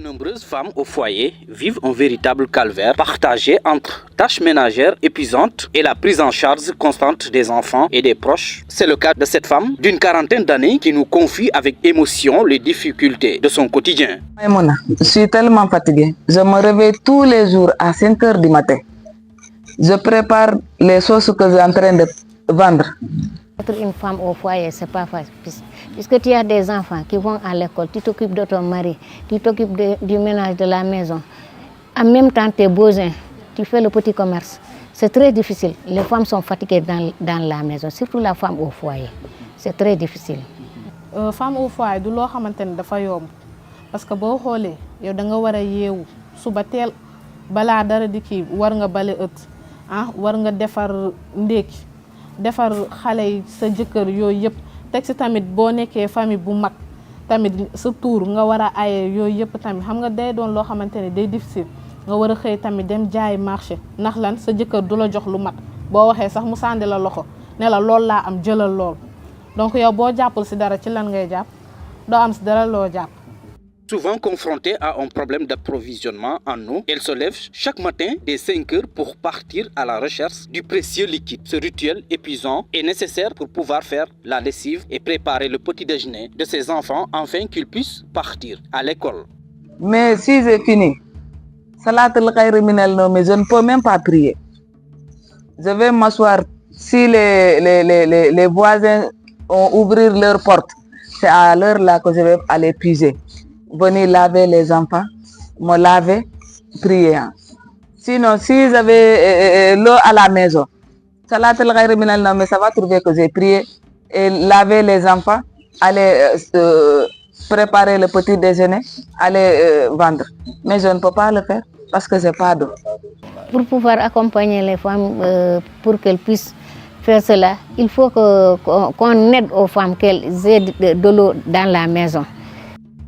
nombreuses femmes au foyer vivent un véritable calvaire partagé entre tâches ménagères épuisantes et la prise en charge constante des enfants et des proches. C'est le cas de cette femme d'une quarantaine d'années qui nous confie avec émotion les difficultés de son quotidien. Maïmouna, je suis tellement fatiguée. Je me réveille tous les jours à 5 heures du matin. Je prépare les sauces que je suis en train de vendre. Être une femme au foyer, ce n'est pas facile. Puisque tu as des enfants qui vont à l'école, tu t'occupes de ton mari, tu t'occupes du ménage de la maison. En même temps, tes besoins, tu fais le petit commerce. C'est très difficile. Les femmes sont fatiguées dans la maison, surtout la femme au foyer. C'est très difficile. Femme au foyer, du lo xamantene dafa yomb parce que bo xolé yow da nga wara yewu suba tel bala dara di ki war nga balé war nga défar ndéki defar xalé yi sa jëkkër yooyu yëpp teg si tamit boo nekkee famille bu mag tamit sa tour nga war a aye yooyu yëpp tamit xam nga day doon loo xamante ne day difficile nga war a xëy tamit dem jaay marché ndax lan sa jëkkër du la jox lu mat boo waxee sax mu sànni la loxo ne la lool laa am jëlal lool donc yow boo jàppul si dara ci lan ngay jàpp doo am si dara loo jàpp. Souvent confrontée à un problème d'approvisionnement en eau, elle se lève chaque matin dès 5 heures pour partir à la recherche du précieux liquide. Ce rituel épuisant est nécessaire pour pouvoir faire la lessive et préparer le petit déjeuner de ses enfants afin qu'ils puissent partir à l'école. Mais si j'ai fini, salatul khayr minal nawm, je ne peux même pas prier. Je vais m'asseoir. Si les voisins ont ouvert leur porte, c'est à l'heure là que je vais aller puiser. Venir laver les enfants, me laver, prier. Sinon, si j'avais l'eau à la maison, ça va trouver que j'ai prié et laver les enfants, aller préparer le petit déjeuner, aller vendre. Mais je ne peux pas le faire parce que je n'ai pas d'eau. Pour pouvoir accompagner les femmes, pour qu'elles puissent faire cela, il faut qu'on aide aux femmes qu'elles aient de l'eau dans la maison.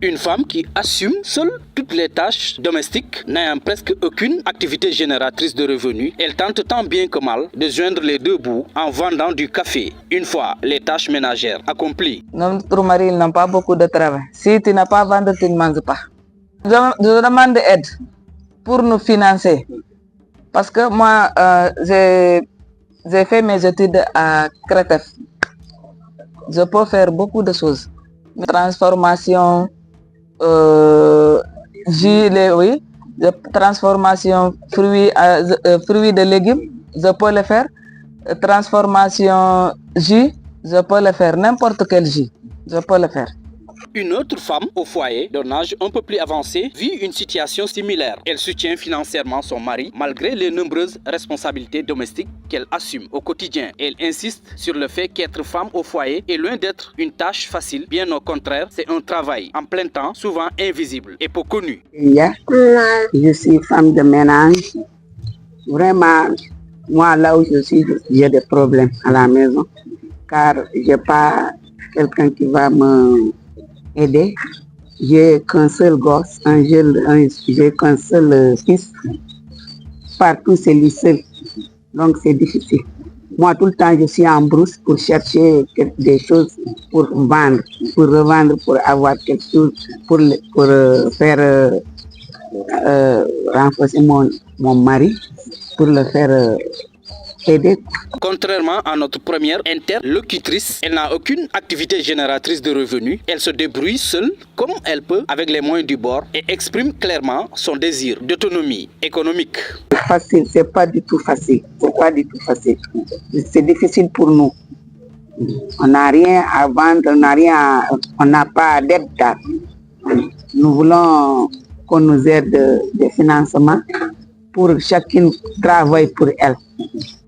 Une femme qui assume seule toutes les tâches domestiques, n'ayant presque aucune activité génératrice de revenus, elle tente tant bien que mal de joindre les deux bouts en vendant du café, une fois les tâches ménagères accomplies. Notre mari n'a pas beaucoup de travail. Si tu n'as pas vendu, tu ne manges pas. Je demande aide pour nous financer. Parce que moi, j'ai fait mes études à Créteil. Je peux faire beaucoup de choses. Transformation, transformation fruits de légumes, je peux le faire. Transformation jus, je peux le faire. N'importe quel jus, je peux le faire. Une autre femme au foyer d'un âge un peu plus avancé vit une situation similaire. Elle soutient financièrement son mari malgré les nombreuses responsabilités domestiques qu'elle assume au quotidien. Elle insiste sur le fait qu'être femme au foyer est loin d'être une tâche facile. Bien au contraire, c'est un travail en plein temps, souvent invisible et peu connu. Je suis femme de ménage. Vraiment, moi là où je suis, j'ai des problèmes à la maison car je n'ai pas quelqu'un qui va me aider. J'ai qu'un seul gosse, j'ai qu'un seul fils. Partout c'est lui seul. Donc c'est difficile. Moi tout le temps je suis en brousse pour chercher des choses pour vendre, pour revendre, pour avoir quelque chose, pour faire renforcer mon mari, pour le faire aider. Contrairement à notre première interlocutrice, elle n'a aucune activité génératrice de revenus. Elle se débrouille seule comme elle peut avec les moyens du bord et exprime clairement son désir d'autonomie économique. Facile, c'est pas du tout facile. C'est pas du tout facile. C'est difficile pour nous. On n'a rien à vendre, on n'a pas d'aide. Nous voulons qu'on nous aide des financements pour chacune travaille pour elle.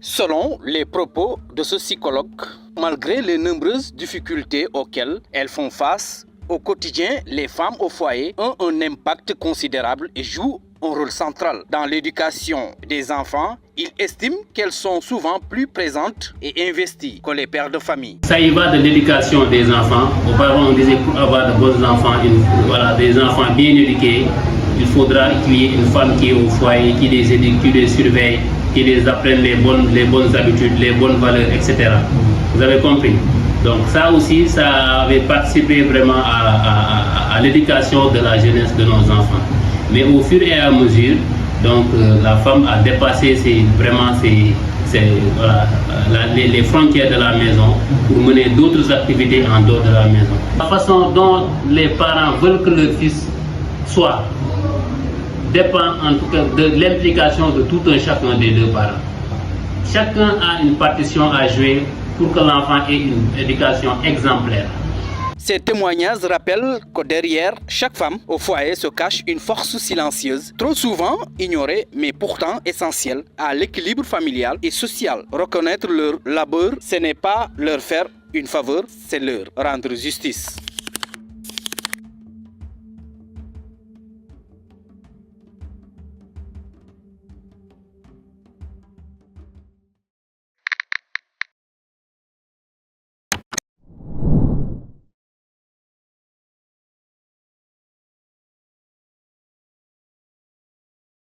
Selon les propos de ce psychologue, malgré les nombreuses difficultés auxquelles elles font face, au quotidien, les femmes au foyer ont un impact considérable et jouent un rôle central dans l'éducation des enfants. Il estime qu'elles sont souvent plus présentes et investies que les pères de famille. Ça y va de l'éducation des enfants. Auparavant, on disait pour avoir de bons enfants, des enfants bien éduqués, il faudra qu'il y ait une femme qui est au foyer, qui les éduque, qui les surveille, qui les apprenne les bonnes habitudes, les bonnes valeurs, etc. Vous avez compris? Donc ça aussi, ça avait participé vraiment à l'éducation de la jeunesse de nos enfants. Mais au fur et à mesure, donc la femme a dépassé les frontières de la maison pour mener d'autres activités en dehors de la maison. La façon dont les parents veulent que leur fils soit dépend en tout cas de l'implication de tout un chacun des deux parents. Chacun a une partition à jouer pour que l'enfant ait une éducation exemplaire. Ces témoignages rappellent que derrière chaque femme au foyer se cache une force silencieuse, trop souvent ignorée mais pourtant essentielle à l'équilibre familial et social. Reconnaître leur labeur, ce n'est pas leur faire une faveur, c'est leur rendre justice.